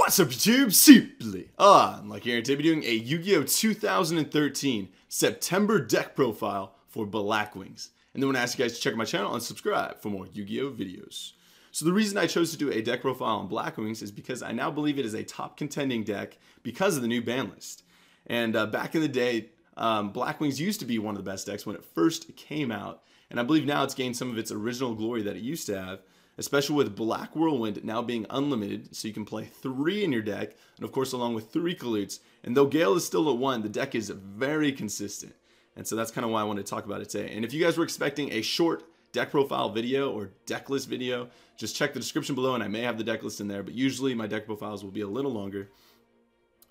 What's up YouTube? SimplyUnlucky here, and today we're doing a Yu-Gi-Oh! 2013 September deck profile for Blackwings. And then I want to ask you guys to check out my channel and subscribe for more Yu-Gi-Oh! Videos. So the reason I chose to do a deck profile on Blackwings is because I now believe it is a top contending deck because of the new ban list. And back in the day, Blackwings used to be one of the best decks when it first came out. And I believe now it's gained some of its original glory that it used to have, especially with Black Whirlwind now being unlimited, so you can play 3 in your deck, and of course along with 3 Kalutes. And though Gale is still at 1, the deck is very consistent. And so that's kind of why I wanted to talk about it today. And if you guys were expecting a short deck profile video or deck list video, just check the description below and I may have the deck list in there, but usually my deck profiles will be a little longer.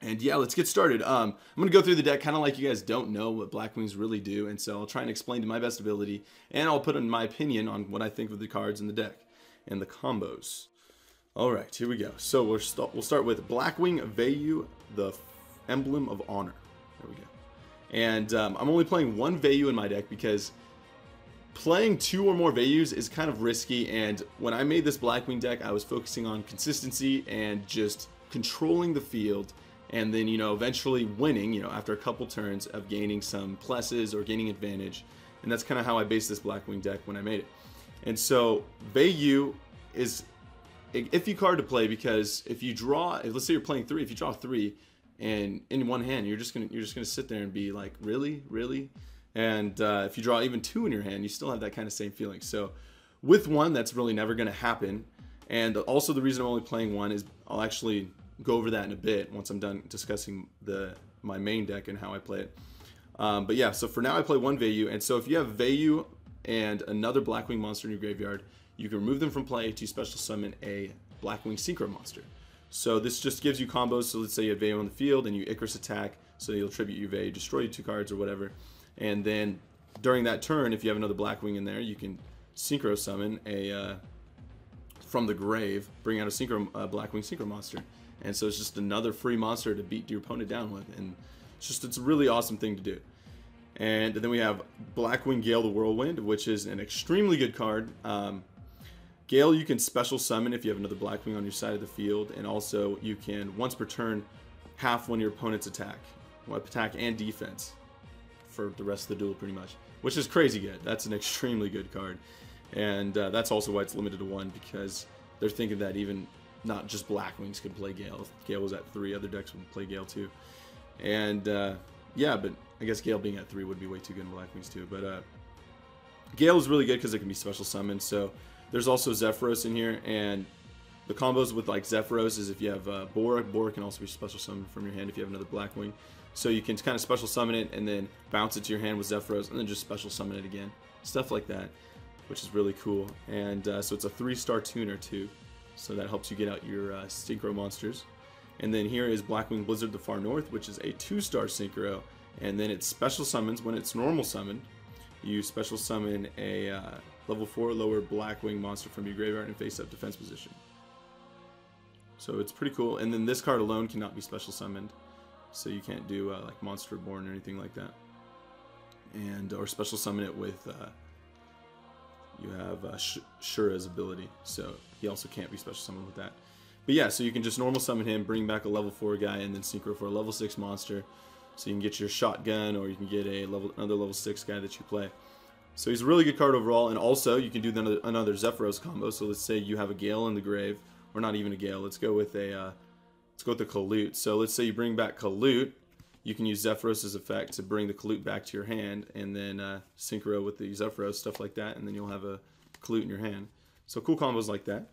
And yeah, let's get started. I'm going to go through the deck kind of like you guys don't know what Blackwings really do, and so I'll try and explain to my best ability, and I'll put in my opinion on what I think of the cards in the deck and the combos. Alright, here we go. So we'll start with Blackwing Vayu, the Emblem of Honor. There we go. And I'm only playing 1 Vayu in my deck because playing 2 or more Vayus is kind of risky, and when I made this Blackwing deck, I was focusing on consistency and just controlling the field, and then, you know, eventually winning, you know, after a couple turns of gaining some pluses or gaining advantage. And that's kind of how I based this Blackwing deck when I made it. And so Vayu is an iffy card to play because if you draw, let's say you're playing 3, if you draw 3 and in one hand, you're just gonna sit there and be like, really? And if you draw even 2 in your hand, you still have that kind of same feeling. So with 1, that's really never gonna happen. And also the reason I'm only playing 1 is I'll actually go over that in a bit once I'm done discussing my main deck and how I play it. But yeah, so for now I play 1 Vayu, and so if you have Vayu and another Blackwing monster in your graveyard, you can remove them from play to special summon a Blackwing Synchro monster. So this just gives you combos. So let's say you have Vayu on the field and you Icarus attack, so you'll tribute your Vayu, destroy you 2 cards or whatever. And then during that turn, if you have another Blackwing in there, you can Synchro summon a from the grave, bring out a Blackwing Synchro monster. And so it's just another free monster to beat your opponent down with, and it's a really awesome thing to do. And then we have Blackwing Gale the Whirlwind, which is an extremely good card. Gale you can special summon if you have another Blackwing on your side of the field, and also you can once per turn half one of your opponent's attack and defense for the rest of the duel pretty much, which is crazy good. That's an extremely good card, and that's also why it's limited to 1, because they're thinking that even not just Blackwings could play Gale. If Gale was at 3, other decks would play Gale too. And yeah, but I guess Gale being at 3 would be way too good in Blackwings too. But Gale is really good because it can be special summoned. So there's also Zephyros in here, and the combos with like Zephyros is if you have Borak can also be special summoned from your hand if you have another Blackwing. So you can kind of special summon it and then bounce it to your hand with Zephyros and then just special summon it again. Stuff like that, which is really cool. And so it's a 3-star tuner too. So that helps you get out your Synchro monsters. And then here is Blackwing Blizzard the Far North, which is a 2-star Synchro. And then it special summons when it's normal summoned. You special summon a level 4 lower Blackwing monster from your graveyard in face-up defense position. So it's pretty cool. And then this card alone cannot be special summoned. So you can't do like Monster Reborn or anything like that. And or special summon it with you have Shura's ability, so he also can't be special summoned with that. But yeah, so you can just normal summon him, bring back a level 4 guy, and then Synchro for a level 6 monster. So you can get your shotgun, or you can get another level 6 guy that you play. So he's a really good card overall, and also you can do another Zephyros combo. So let's say you have a Gale in the grave, or not even a Gale. Let's go with a Kalute. So let's say you bring back Kalute. You can use Zephyros' effect to bring the Kalute back to your hand, and then Synchro with the Zephyros, stuff like that, and then you'll have a Kalute in your hand. So cool combos like that.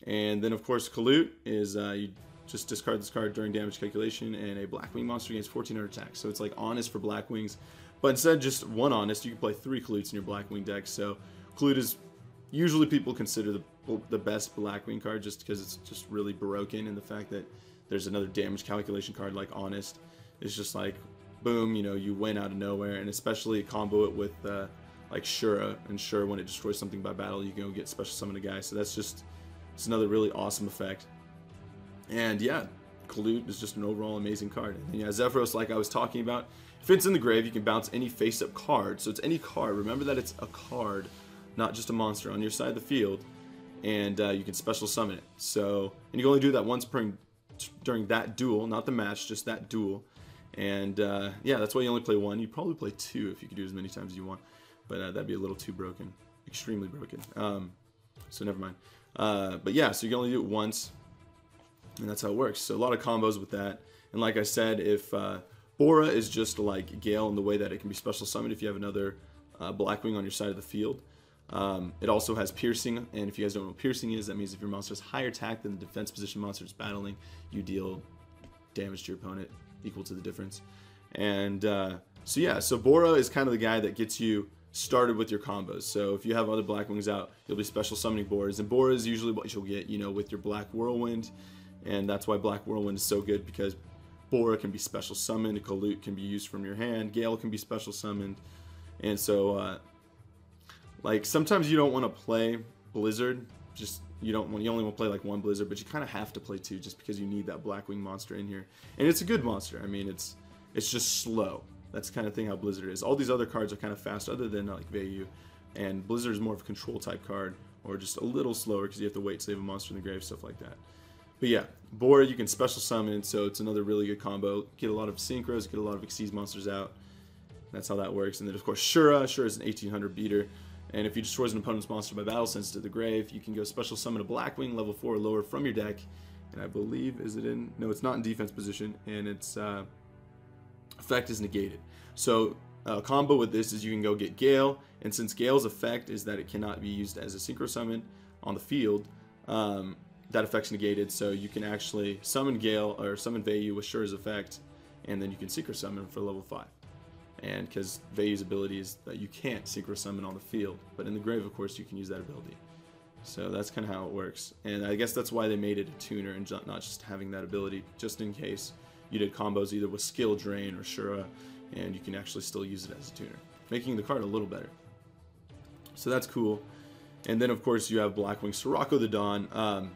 And then of course Kalute is you just discard this card during damage calculation, and a Blackwing monster gains 1400 attack. So it's like Honest for Blackwings, but instead of just 1 Honest, you can play 3 Kalutes in your Blackwing deck. So Kalute is usually people consider the best Blackwing card just because it's just really broken in the fact that there's another damage calculation card like Honest. It's just like, boom, you know, you win out of nowhere, and especially combo it with like Shura, and Shura, when it destroys something by battle, you can go get special summon a guy. So it's another really awesome effect. And yeah, Kalute is just an overall amazing card. And yeah, Zephyros, like I was talking about, if it's in the grave, you can bounce any face-up card. So it's any card. Remember that it's a card, not just a monster, on your side of the field, and you can special summon it. So, and you can only do that once per during that duel, not the match, just that duel. And yeah, that's why you only play one. You probably play two if you could do as many times as you want, but that'd be a little too broken, extremely broken. So never mind. But yeah, so you can only do it once, and that's how it works. So a lot of combos with that. And like I said, if Bora is just like Gale in the way that it can be special summoned if you have another Blackwing on your side of the field. It also has piercing, and if you guys don't know what piercing is, that means if your monster has higher attack than the defense position monster it's battling, you deal damage to your opponent equal to the difference. And so yeah, so Bora is kind of the guy that gets you started with your combos. So if you have other Blackwings out, you'll be special summoning Boras, and Bora is usually what you'll get, you know, with your Black Whirlwind, and that's why Black Whirlwind is so good, because Bora can be special summoned, Kalut can be used from your hand, Gale can be special summoned, and so like sometimes you don't want to play Blizzard, just you only want to play like one Blizzard, but you kind of have to play two just because you need that Blackwing monster in here, and it's a good monster. I mean, it's just slow. That's the kind of thing how Blizzard is. All these other cards are kind of fast, other than like Vayu, and Blizzard is more of a control type card, or just a little slower because you have to wait to save a monster in the grave, stuff like that. But yeah, Bora you can special summon, so it's another really good combo. Get a lot of synchros, get a lot of Xyz monsters out. That's how that works. And then of course Shura is an 1800 beater, and if you destroy an opponent's monster by battle sense to the grave, you can go special summon a Blackwing level 4 or lower from your deck. And I believe, is it in? No, it's not in defense position, and its effect is negated. So a combo with this is you can go get Gale, and since Gale's effect is that it cannot be used as a synchro summon on the field, that effect's negated, so you can actually summon Gale or summon Vayu with Shura's effect, and then you can synchro summon for level 5. And because Vayu's ability is that you can't synchro summon on the field, but in the grave, of course, you can use that ability. So that's kind of how it works, and I guess that's why they made it a tuner and not just having that ability, just in case you did combos either with Skill Drain or Shura, and you can actually still use it as a tuner, making the card a little better. So that's cool. And then of course you have Blackwing Sirocco the Dawn.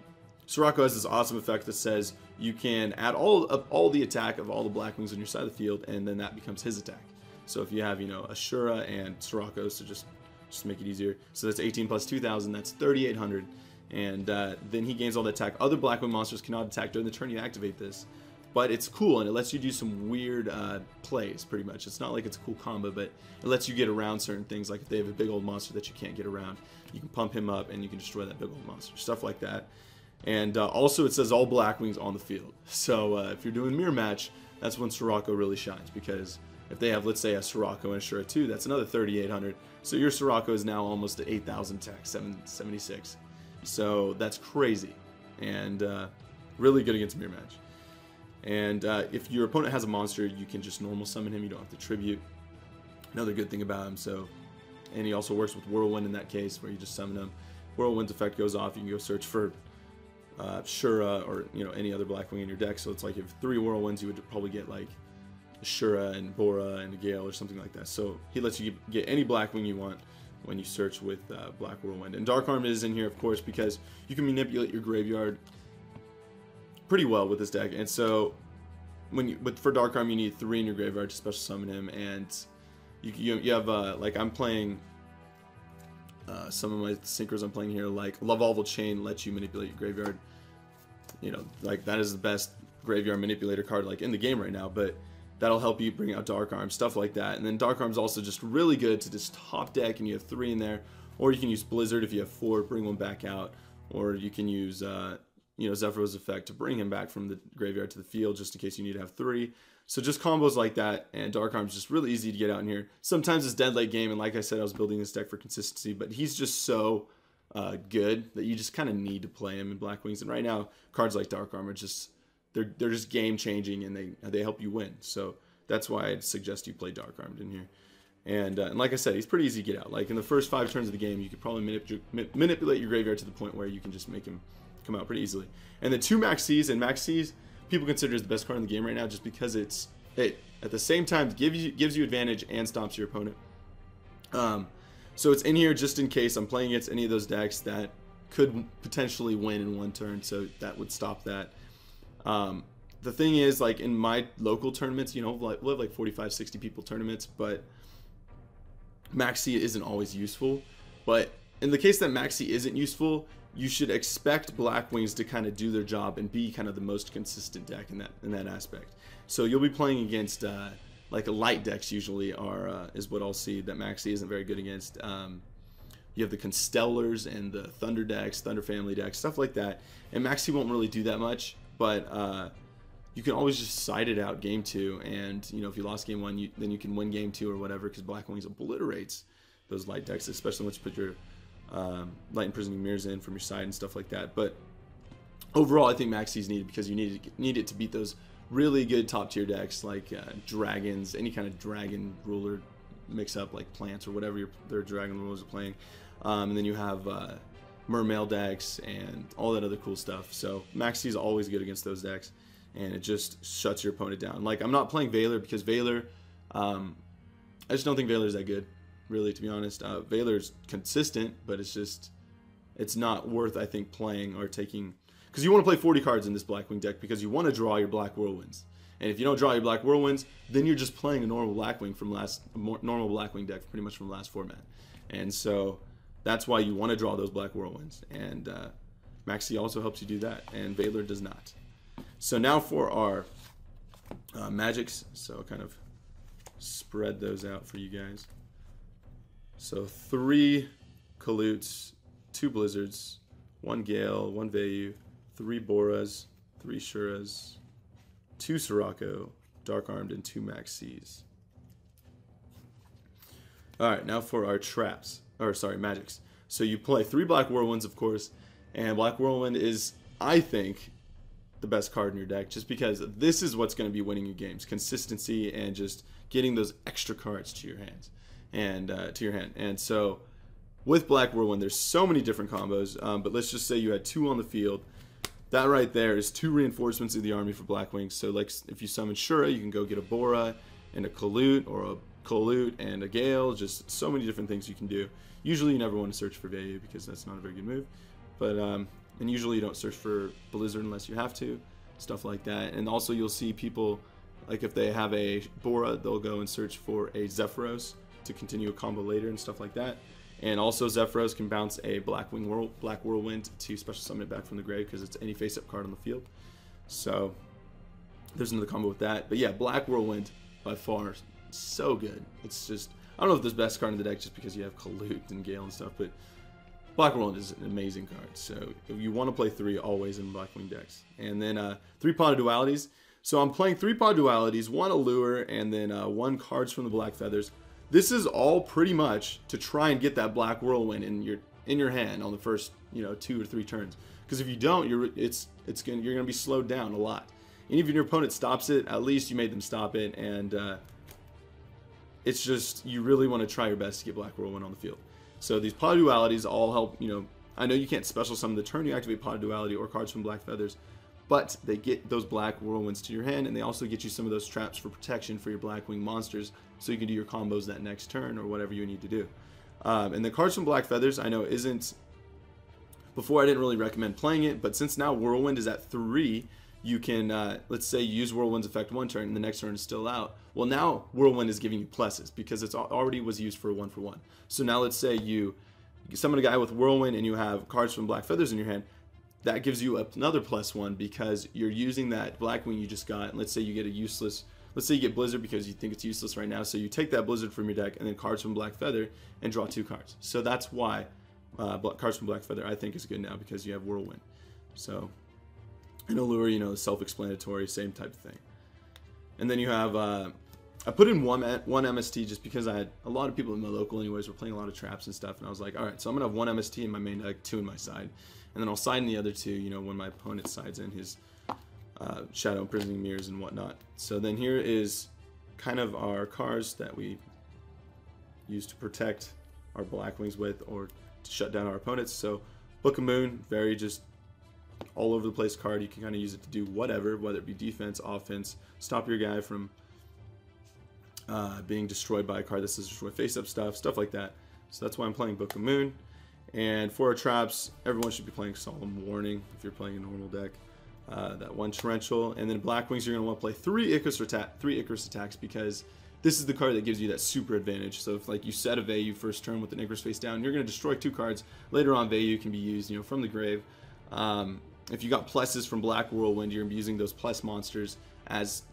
Sirocco has this awesome effect that says you can add all the attack of all the Blackwings on your side of the field, and then that becomes his attack. So if you have, you know, a Shura and Sirocco, so just make it easier. So that's 18 plus 2,000, that's 3,800, and then he gains all the attack. Other Blackwing monsters cannot attack during the turn you activate this. But it's cool, and it lets you do some weird plays, pretty much. It's not like it's a cool combo, but it lets you get around certain things. Like if they have a big old monster that you can't get around, you can pump him up, and you can destroy that big old monster. Stuff like that. And also it says all Blackwings on the field. So if you're doing mirror match, that's when Sirocco really shines. Because if they have, let's say, a Sirocco and a Shura 2, that's another 3,800. So your Sirocco is now almost at 8,000 attack, 776. So that's crazy. And really good against mirror match. And if your opponent has a monster, you can just normal summon him. You don't have to tribute. Another good thing about him. So, and he also works with Whirlwind in that case, where you just summon him. Whirlwind's effect goes off. You can go search for Shura or any other Blackwing in your deck. So it's like if 3 Whirlwinds, you would probably get like Shura and Bora and a Gale or something like that. So he lets you get any Blackwing you want when you search with Black Whirlwind. And Dark Arm is in here, of course, because you can manipulate your graveyard pretty well with this deck. And so for Dark Arm, you need 3 in your graveyard to special summon him, and you have like I'm playing some of my synchros I'm playing here, like Lavalval Chain lets you manipulate your graveyard. Like that is the best graveyard manipulator card like in the game right now, but that'll help you bring out Dark Arm, stuff like that. And then Dark Arm's also just really good to just top deck, and you have 3 in there, or you can use Blizzard if you have 4, bring one back out, or you can use Zephyros effect to bring him back from the graveyard to the field, just in case you need to have 3. So just combos like that, and Dark Arm's just really easy to get out in here. Sometimes it's dead late game, and like I said, I was building this deck for consistency, but he's just so good that you just kind of need to play him in Blackwings. And right now, cards like Dark Arm are just they're just game changing, and they help you win. So that's why I'd suggest you play Dark Armed in here. And like I said, he's pretty easy to get out. Like in the first 5 turns of the game, you could probably manipulate your graveyard to the point where you can just make him come out pretty easily. And the 2 Max C's, and Max C's people consider as the best card in the game right now, just because it at the same time gives you advantage and stomps your opponent. So it's in here just in case I'm playing against any of those decks that could potentially win in 1 turn, so that would stop that. The thing is, like in my local tournaments, we'll have like 45, 60 people tournaments, but Max C isn't always useful. But in the case that Maxi isn't useful, you should expect Blackwings to kind of do their job and be kind of the most consistent deck in that aspect. So you'll be playing against like a light decks usually is what I'll see that Maxi isn't very good against. You have the Constellars and the Thunder decks, Thunder family decks, stuff like that. And Maxi won't really do that much, but you can always just side it out game 2, and you know, if you lost game 1, then you can win game 2 or whatever, because Blackwings obliterates those light decks, especially once you put your light imprisoning mirrors in from your side and stuff like that. But overall, I think Maxi's needed because you need it to beat those really good top tier decks like dragons, any kind of dragon ruler mix up like plants or whatever their dragon rulers are playing. And then you have mermail decks and all that other cool stuff. So Maxi is always good against those decks, and it just shuts your opponent down. Like, I'm not playing Valor because Valor, I just don't think Valor is that good, really, to be honest. Valor's consistent, but it's not worth, I think, playing or taking, because you want to play 40 cards in this Blackwing deck because you want to draw your Black Whirlwinds. And if you don't draw your Black Whirlwinds, then you're just playing a normal Blackwing normal Blackwing deck pretty much from last format. And so that's why you want to draw those Black Whirlwinds. And Maxi also helps you do that, and Valor does not. So now for our magics. So I'll kind of spread those out for you guys. So 3 Kalutes, 2 Blizzards, 1 Gale, 1 Vayu, 3 Boras, 3 Shuras, 2 Sirocco, Dark Armed, and 2 Maxis. Alright, now for our traps. Or sorry, magics. So you play 3 Black Whirlwinds, of course, and Black Whirlwind is, I think, the best card in your deck, just because this is what's going to be winning you games. Consistency and just getting those extra cards to your hands and And so with Black Whirlwind, there's so many different combos, but let's just say you had 2 on the field. That right there is 2 reinforcements of the army for Blackwing. So like if you summon Shura, you can go get a Bora and a Kalute, or a Kalute and a Gale. Just so many different things you can do. Usually you never want to search for Vayu because that's not a very good move. But and usually you don't search for Blizzard unless you have to, stuff like that. And also you'll see people, like if they have a Bora, they'll go and search for a Zephyros to continue a combo later and stuff like that. And also Zephyros can bounce a Black Whirlwind to special summon it back from the grave because it's any face-up card on the field. So there's another combo with that. But yeah, Black Whirlwind by far so good. It's just, I don't know if it's the best card in the deck just because you have Kalute and Gale and stuff, but Black Whirlwind is an amazing card. So if you want to play 3 always in Blackwing decks. And then 3 Pot of Dualities. So I'm playing 3 Pot of Dualities, 1 Allure, and then 1 Cards from the Black Feathers. This is all pretty much to try and get that Black Whirlwind in your hand on the first 2 or 3 turns. Because if you don't, you're gonna be slowed down a lot. And even if your opponent stops it, at least you made them stop it. And it's just, you really want to try your best to get Black Whirlwind on the field. So these Pot of Dualities all help. I know you can't special summon the turn you activate Pot of Duality or Cards from Black Feathers, but they get those Black Whirlwinds to your hand, and they also get you some of those traps for protection for your Blackwing monsters, so you can do your combos that next turn or whatever you need to do. And the Cards from Black Feathers, I know isn't, before I didn't really recommend playing it, but since now Whirlwind is at 3, you can, let's say you use Whirlwind's effect 1 turn and the next turn is still out. Well, now Whirlwind is giving you pluses because it's already was used for 1-for-1. So now let's say you summon a guy with Whirlwind and you have Cards from Black Feathers in your hand. That gives you another +1 because you're using that Blackwing you just got. And let's say you get a useless, let's say you get Blizzard because you think it's useless right now. So you take that Blizzard from your deck and then Cards from Black Feather and draw 2 cards. So that's why Cards from Black Feather I think is good now, because you have Whirlwind. So in Allure, self-explanatory, same type of thing. And then you have, I put in one MST just because I had a lot of people in my local anyways were playing a lot of traps and stuff, and I was like, alright, so I'm going to have 1 MST in my main deck, 2 in my side, and then I'll side in the other 2, when my opponent sides in his Shadow Imprisoning Mirrors and whatnot. So then here is kind of our cards that we use to protect our Blackwings with, or to shut down our opponents. So Book of Moon, very just all over the place card. You can kind of use it to do whatever, whether it be defense, offense, stop your guy from being destroyed by a card that says destroy face-up stuff like that. So that's why I'm playing Book of Moon. And for our traps, everyone should be playing Solemn Warning if you're playing a normal deck. That 1 Torrential, and then Blackwings, you're going to want to play 3 Icarus attacks because this is the card that gives you that super advantage. So if like you set a Vayu first turn with the Icarus face down, you're going to destroy 2 cards. Later on, Vayu can be used, from the grave. If you got pluses from Black Whirlwind, you're going to be using those plus monsters as,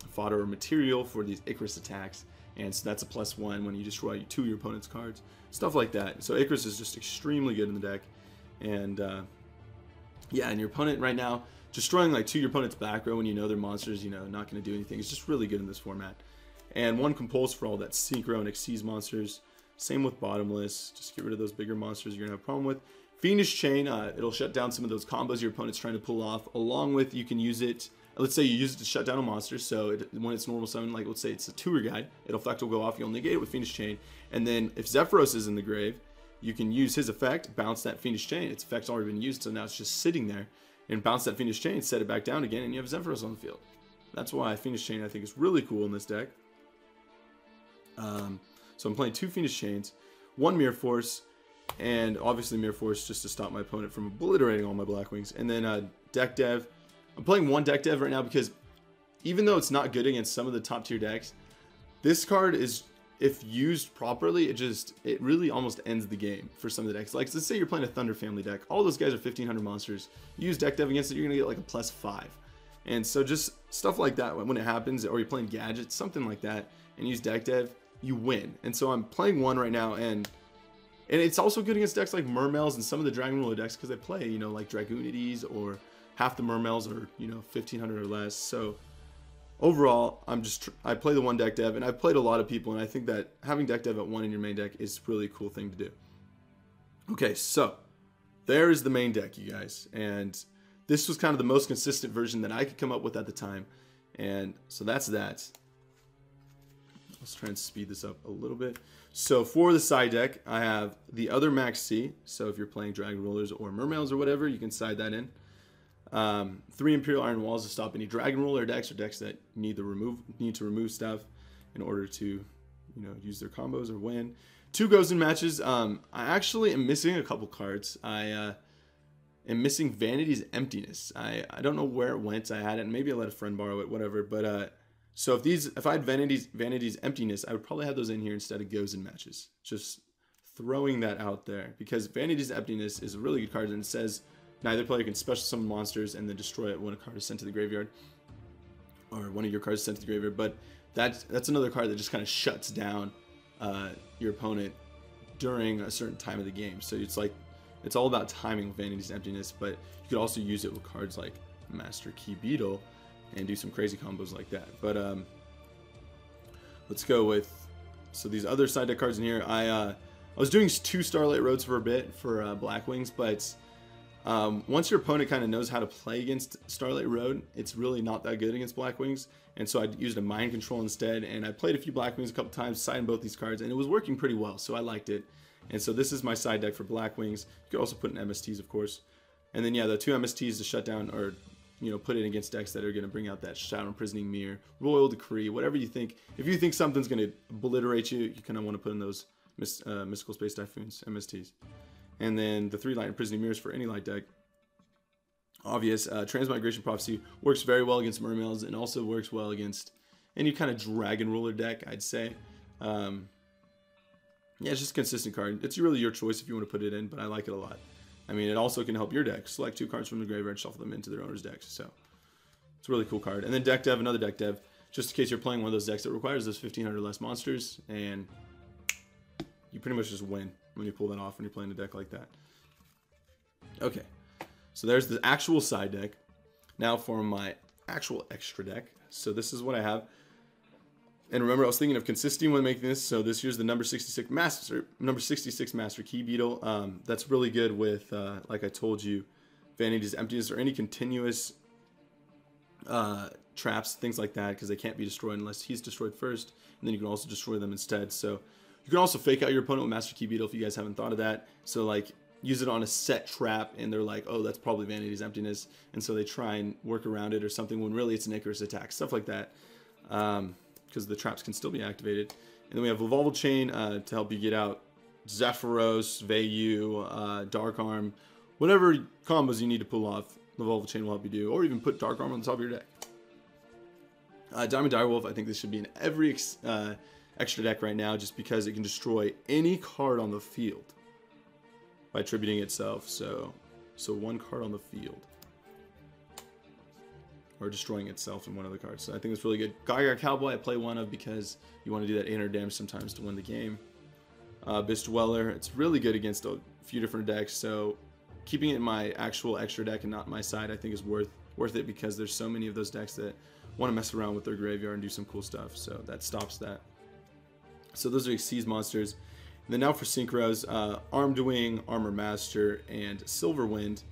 fodder or material for these Icarus attacks. And so that's a +1 when you destroy 2 of your opponent's cards. Stuff like that. So Icarus is just extremely good in the deck. And, yeah, and your opponent right now, destroying like 2 of your opponent's back row when you know their monsters, not going to do anything. It's just really good in this format. And 1 Compulse for all that Synchro and Xyz monsters. Same with Bottomless. Just get rid of those bigger monsters you're going to have a problem with. Fiendish Chain, it'll shut down some of those combos your opponent's trying to pull off. Along with, you can use it, let's say you use it to shut down a monster. So when it's normal summon, like let's say it's a tour guide, effect will go off. You'll negate it with Fiendish Chain. And then if Zephyros is in the grave, you can use his effect, bounce that Fiendish Chain. Its effect's already been used, so now it's just sitting there. And bounce that Fiendish Chain, set it back down again, and you have Zephyros on the field. That's why Fiendish Chain, I think, is really cool in this deck. So I'm playing 2 Fiendish Chains, 1 Mirror Force, and obviously Mirror Force just to stop my opponent from obliterating all my Blackwings. And then Deck Dev. I'm playing 1 Deck Dev right now because even though it's not good against some of the top tier decks, this card is, if used properly, it really almost ends the game for some of the decks. Like, let's say you're playing a Thunder family deck. All those guys are 1500 monsters. You use Deck Dev against it, you're going to get like a +5. And so just stuff like that, when it happens, or you're playing Gadgets, something like that, and use Deck Dev, you win. And so I'm playing 1 right now, and it's also good against decks like Mermails and some of the Dragon Ruler decks because they play, like Dragoonities, or half the Mermails are, 1500 or less. So overall, I play the 1 Deck Dev, and I've played a lot of people, and I think that having Deck Dev at 1 in your main deck is really a cool thing to do. Okay, so there is the main deck, you guys, and this was kind of the most consistent version that I could come up with at the time, and so that's that. Let's try and speed this up a little bit. So for the side deck, I have the other Max C. So if you're playing Dragon Rulers or Mermails or whatever, you can side that in. 3 Imperial Iron Walls to stop any Dragon Ruler decks or decks that need to remove stuff in order to, use their combos or win. 2 Gozen matches. I actually am missing a couple cards. I am missing Vanity's Emptiness. I don't know where it went. I had it. Maybe I let a friend borrow it. Whatever. But so if I had Vanity's Emptiness, I would probably have those in here instead of Gozen matches. Just throwing that out there because Vanity's Emptiness is a really good card, and it says neither player can special summon monsters and then destroy it when a card is sent to the graveyard, or one of your cards is sent to the graveyard. But that's another card that just kind of shuts down your opponent during a certain time of the game. So it's all about timing with Vanity's Emptiness, but you could also use it with cards like Master Key Beetle and do some crazy combos like that. But let's go with these other side deck cards in here. I was doing 2 Starlight Roads for a bit for Blackwings, but once your opponent kind of knows how to play against Starlight Road, it's really not that good against Blackwings. And so I used a Mind Control instead, and I played a few Blackwings a couple times, siding both these cards, and it was working pretty well, so I liked it. And so this is my side deck for Blackwings. You could also put in MSTs, of course. And then, yeah, the 2 MSTs to shut down, or put it against decks that are going to bring out that Shadow Imprisoning Mirror, Royal Decree, whatever you think. If you think something's going to obliterate you, you kind of want to put in those Mystical Space Typhoons, MSTs. And then the 3 Light Imprisoning Mirrors for any light deck. Obvious, Transmigration Prophecy works very well against Mermails, and also works well against any kind of Dragon Ruler deck, I'd say. Yeah, it's just a consistent card. It's really your choice if you want to put it in, but I like it a lot. I mean, it also can help your deck. Select 2 cards from the graveyard, shuffle them into their owner's decks. So it's a really cool card. And then Deck Dev, another Deck Dev, just in case you're playing one of those decks that requires those 1500 or less monsters, and you pretty much just win when you pull that off when you're playing a deck like that. Okay, so there's the actual side deck. Now for my actual extra deck. So this is what I have. And remember, I was thinking of consistency when making this. So this here's the number 66 Master Key Beetle. That's really good with, like I told you, Vanity's Emptiness or any continuous traps, things like that, because they can't be destroyed unless he's destroyed first. And then you can also destroy them instead. So you can also fake out your opponent with Master Key Beetle if you guys haven't thought of that. So like use it on a set trap, and they're like, oh, that's probably Vanity's Emptiness, and so they try and work around it or something when really it's an Icarus attack, stuff like that. Because the traps can still be activated. And then we have Revolval Chain to help you get out Zephyros, Vayu, Dark Arm, whatever combos you need to pull off, Revolval Chain will help you do, or even put Dark Arm on the top of your deck. Diamond Direwolf, I think this should be in every extra deck right now, just because it can destroy any card on the field by attributing itself. So one card on the field, or destroying itself in one of the cards. So I think it's really good. Gygar Cowboy, I play one of because you want to do that 800 damage sometimes to win the game. Abyss Dweller, it's really good against a few different decks. So keeping it in my actual extra deck and not my side, I think is worth it, because there's so many of those decks that want to mess around with their graveyard and do some cool stuff. So that stops that. So those are Xyz monsters. And then now for synchros, Armed Wing, Armor Master, and Silverwind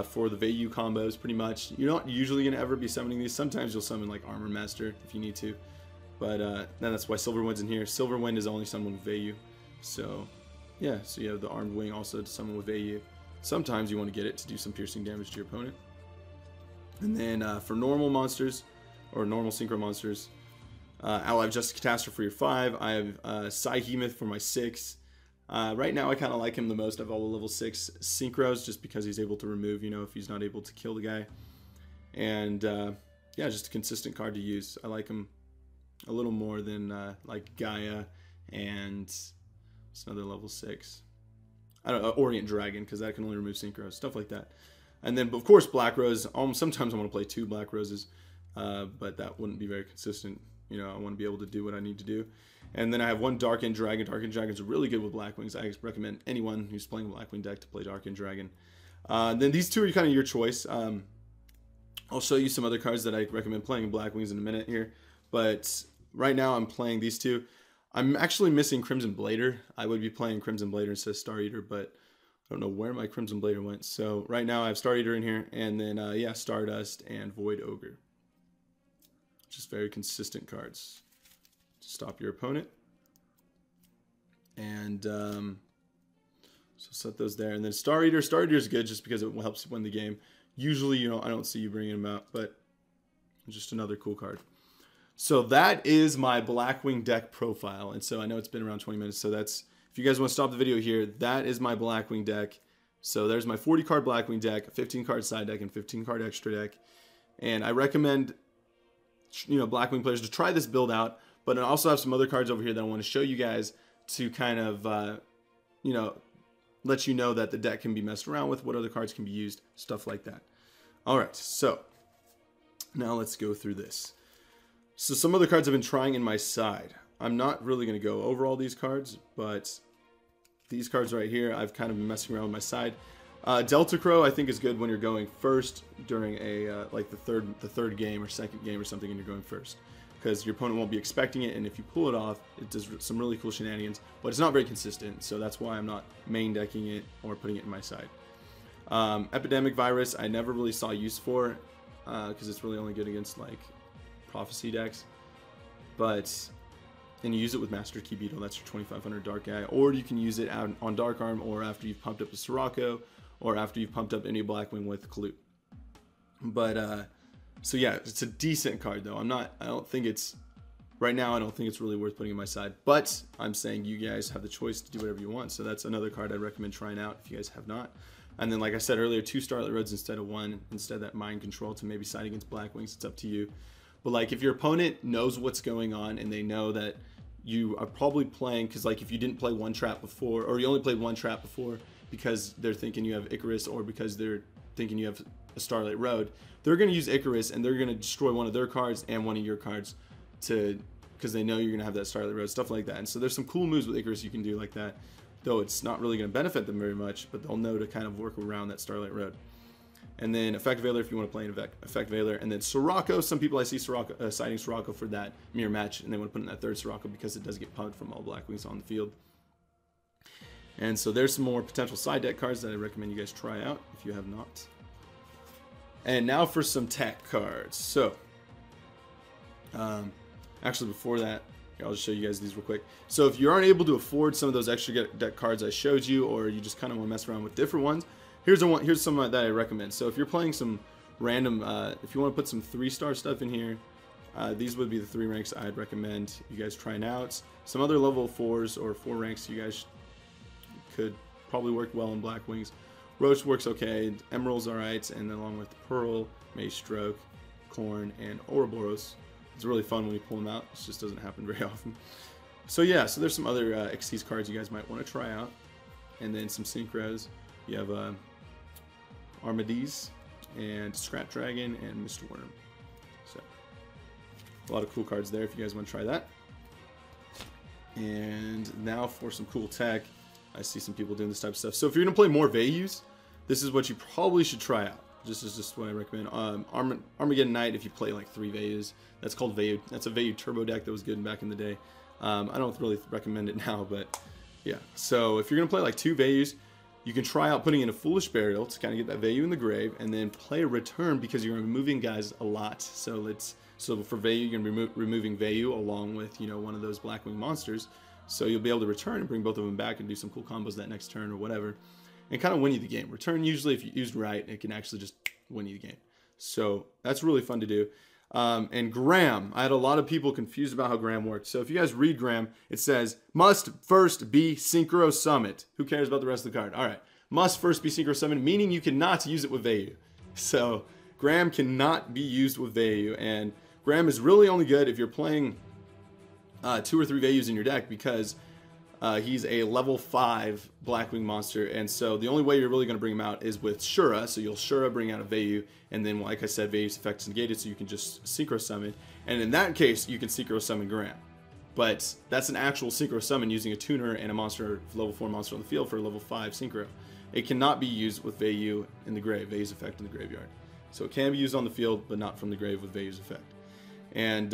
for the Vayu combos, pretty much. You're not usually going to ever be summoning these. Sometimes you'll summon like Armor Master if you need to. But then that's why Silverwind's in here. Silverwind is only summoned with Vayu. So yeah, so you have the Armed Wing also to summon with Vayu. Sometimes you want to get it to do some piercing damage to your opponent. And then for normal monsters, or normal synchro monsters, I'll have Justice Catastrophe for your 5. I have Psyhemoth for my 6. Right now I kind of like him the most of all the level 6 synchros, just because he's able to remove, you know, if he's not able to kill the guy. And yeah, just a consistent card to use. I like him a little more than like Gaia and what's another level 6? I don't know, Orient Dragon, because that can only remove synchros, stuff like that. And then, of course, Black Rose. Sometimes I want to play 2 Black Roses, but that wouldn't be very consistent. You know, I want to be able to do what I need to do. And then I have 1 Dark End Dragon. Dark End Dragons are really good with Blackwings. I recommend anyone who's playing a Blackwing deck to play Dark End Dragon. Then these 2 are kind of your choice. I'll show you some other cards that I recommend playing in Blackwings in a minute here. But right now I'm playing these 2. I'm actually missing Crimson Blader. I would be playing Crimson Blader instead of Star Eater, but I don't know where my Crimson Blader went. So right now I have Star Eater in here, and then yeah, Stardust and Void Ogre. Just very consistent cards to stop your opponent. And so set those there. And then Star Eater. Star Eater is good just because it helps win the game. Usually, you know, I don't see you bringing him out, but just another cool card. So that is my Blackwing deck profile. And so I know it's been around 20 minutes, so that's, if you guys want to stop the video here, that is my Blackwing deck. So there's my 40 card Blackwing deck, a 15 card side deck, and 15 card extra deck. And I recommend, you know, Blackwing players to try this build out, but I also have some other cards over here that I want to show you guys to kind of, you know, let you know that the deck can be messed around with, what other cards can be used, stuff like that. All right, so now let's go through this. So some other cards I've been trying in my side. I'm not really going to go over all these cards, but these cards right here, I've kind of been messing around with my side. Delta Crow, I think, is good when you're going first during a like the third game or second game or something, and you're going first, because your opponent won't be expecting it, and if you pull it off, it does some really cool shenanigans. But it's not very consistent, so that's why I'm not main decking it or putting it in my side. Epidemic Virus, I never really saw use for, because it's really only good against like Prophecy decks, and you use it with Master Key Beetle. That's your 2500 Dark guy, or you can use it out on Dark Arm, or after you've pumped up a Sirocco, or after you've pumped up any Blackwing with Klute. But so yeah, it's a decent card though. I don't think it's right now. I don't think it's really worth putting in my side. But I'm saying you guys have the choice to do whatever you want. So that's another card I'd recommend trying out if you guys have not. And then, like I said earlier, 2 Starlight Roads instead of 1, instead of that Mind Control to maybe side against Blackwings. It's up to you. But like, if your opponent knows what's going on and they know that you are probably playing, because like if you didn't play 1 trap before, or you only played 1 trap before because they're thinking you have Icarus, or because they're thinking you have a Starlight Road, they're going to use Icarus and they're going to destroy one of their cards and one of your cards because they know you're going to have that Starlight Road, stuff like that. And so there's some cool moves with Icarus you can do like that, though it's not really going to benefit them very much, but they'll know to kind of work around that Starlight Road. And then Effect Veiler if you want to play an Effect Veiler. And then Sirocco, some people I see citing Sirocco for that mirror match, and they want to put in that 3rd Sirocco because it does get pumped from all Blackwings on the field. And so there's some more potential side deck cards that I recommend you guys try out if you have not. And now for some tech cards. So, actually before that, I'll just show you guys these real quick. So if you aren't able to afford some of those extra deck cards I showed you, or you just kind of want to mess around with different ones, here's some that I recommend. So if you're playing some random, if you want to put some 3-star stuff in here, these would be the 3 ranks I'd recommend you guys trying out. Some other level 4s or 4 ranks you guys could probably work well in Blackwings. Roach works okay, Emerald's alright, and then along with Pearl, Maze Stroke, Corn, and Ouroboros It's really fun when you pull them out. It just doesn't happen very often. So yeah, so there's some other XT's cards you guys might want to try out. And then some synchros. You have Armades and Scrap Dragon and Mr. Worm. So a lot of cool cards there if you guys want to try that. And now for some cool tech. I see some people doing this type of stuff. So if you're going to play more Values, this is what you probably should try out. This is just what I recommend. Armageddon Knight, if you play like 3 Values, that's called Vayu. That's a Vayu turbo deck that was good back in the day. I don't really recommend it now, but yeah. So if you're going to play like 2 Vayus, you can try out putting in a Foolish Burial to kind of get that Vayu in the grave, and then play a Return because you're removing guys a lot. So for Vayu, you're going to be removing Vayu along with, you know, one of those Blackwing monsters. So you'll be able to return and bring both of them back and do some cool combos that next turn or whatever, and kind of win you the game. Return, usually if you used right, it can actually just win you the game. So that's really fun to do. And Graham, I had a lot of people confused about how Graham works. So if you guys read Graham, it says, must first be Synchro Summit. Who cares about the rest of the card? All right. Must first be Synchro Summit, meaning you cannot use it with Vayu. So Graham cannot be used with Vayu. And Graham is really only good if you're playing 2 or 3 Vayus in your deck, because he's a level 5 Blackwing monster, and so the only way you're really going to bring him out is with Shura. So you'll Shura bring out a Vayu, and then like I said, Vayu's effect's negated, so you can just Synchro Summon, and in that case you can Synchro Summon Graham. But that's an actual Synchro Summon using a tuner and a monster, level 4 monster on the field for a level 5 Synchro. It cannot be used with Vayu in the grave, Vayu's effect in the graveyard. So it can be used on the field, but not from the grave with Vayu's effect. And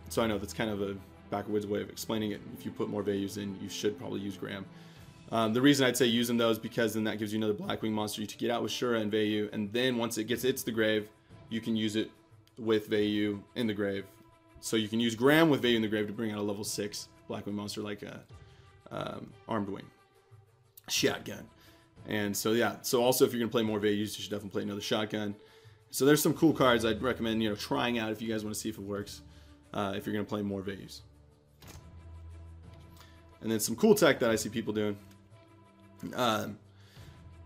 so I know that's kind of a backwards way of explaining it. If you put more Vayus in, you should probably use Graham. The reason I'd say use them though is because then that gives you another Blackwing monster to get out with Shura and Vayu, and then once it gets to the grave, you can use it with Vayu in the grave. So you can use Graham with Vayu in the grave to bring out a level 6 Blackwing monster like a Armed Wing Shotgun. And so yeah, so also if you're gonna play more Vayus, you should definitely play another Shotgun. So there's some cool cards I'd recommend, you know, trying out if you guys want to see if it works. If you're gonna play more Vayus. And then some cool tech that I see people doing.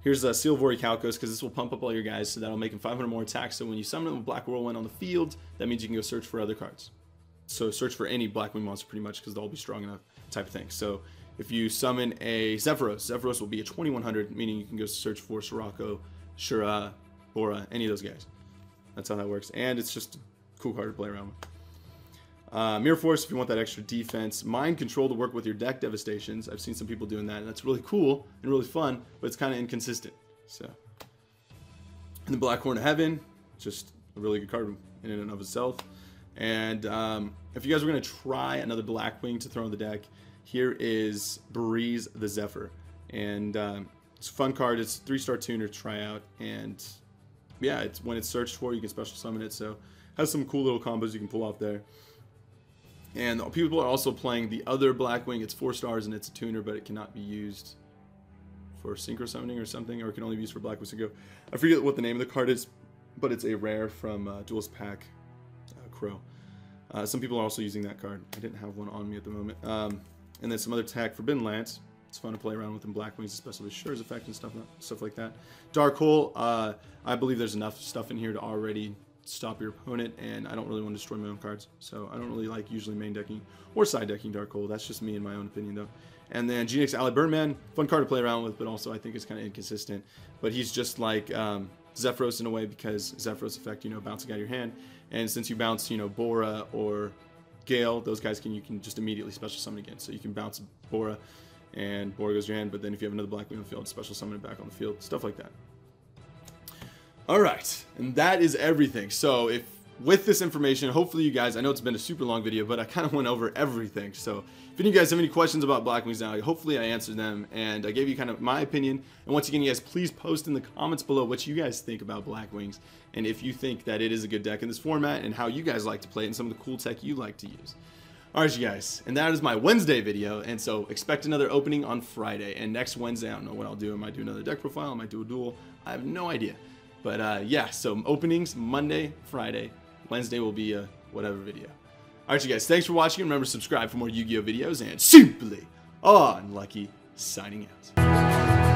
Here's a Seal Vori Calcos, because this will pump up all your guys, so that'll make them 500 more attacks. So when you summon them with Black Whirlwind on the field, that means you can go search for other cards. So search for any Blackwing monster pretty much, because they'll all be strong enough type of thing. So if you summon a Zephyros, Zephyros will be a 2100, meaning you can go search for Sirocco, Shura, Bora, any of those guys. That's how that works. And it's just a cool card to play around with. Mirror Force, if you want that extra defense. Mind Control to work with your deck devastations. I've seen some people doing that, and that's really cool and really fun, but it's kind of inconsistent. So, and the Black Horn of Heaven, just a really good card in and of itself. And if you guys were going to try another Blackwing to throw in the deck, here is Breeze the Zephyr. And it's a fun card. It's a 3-star tuner to try out, and yeah, it's when it's searched for, you can special summon it. So, has some cool little combos you can pull off there. And people are also playing the other Blackwing. It's 4 stars and it's a tuner, but it cannot be used for Synchro Summoning or something, or it can only be used for Blackwing Synchro. I forget what the name of the card is, but it's a rare from Duelist Pack Crow. Some people are also using that card. I didn't have one on me at the moment. And then some other tech, Forbidden Lance. It's fun to play around with in Blackwings, especially with Shura's effect and stuff like that. Dark Hole, I believe there's enough stuff in here to already stop your opponent, and I don't really want to destroy my own cards, so I don't really like usually main decking or side decking Dark Hole. That's just me in my own opinion though. And then Genix Ally Birdman, fun card to play around with, but also I think it's kind of inconsistent. But he's just like Zephyros in a way, because Zephyros effect, you know, bouncing out of your hand, and since you bounce, you know, Bora or Gale, those guys you can just immediately special summon again. So you can bounce Bora, and Bora goes to your hand, but then if you have another Blackwing on the field, special summon it back on the field, stuff like that. Alright, and that is everything. So with this information, hopefully you guys, I know it's been a super long video, but I kind of went over everything. So if any of you guys have any questions about Blackwings now, hopefully I answered them, and I gave you kind of my opinion. And once again, you guys, please post in the comments below what you guys think about Blackwings, and if you think that it is a good deck in this format, and how you guys like to play it, and some of the cool tech you like to use. Alright, you guys, and that is my Wednesday video, and so expect another opening on Friday. And next Wednesday, I don't know what I'll do. I might do another deck profile, I might do a duel, I have no idea. But yeah, so openings Monday, Friday. Wednesday will be a whatever video. Alright, you guys, thanks for watching. Remember to subscribe for more Yu-Gi-Oh videos, and Simply Unlucky signing out.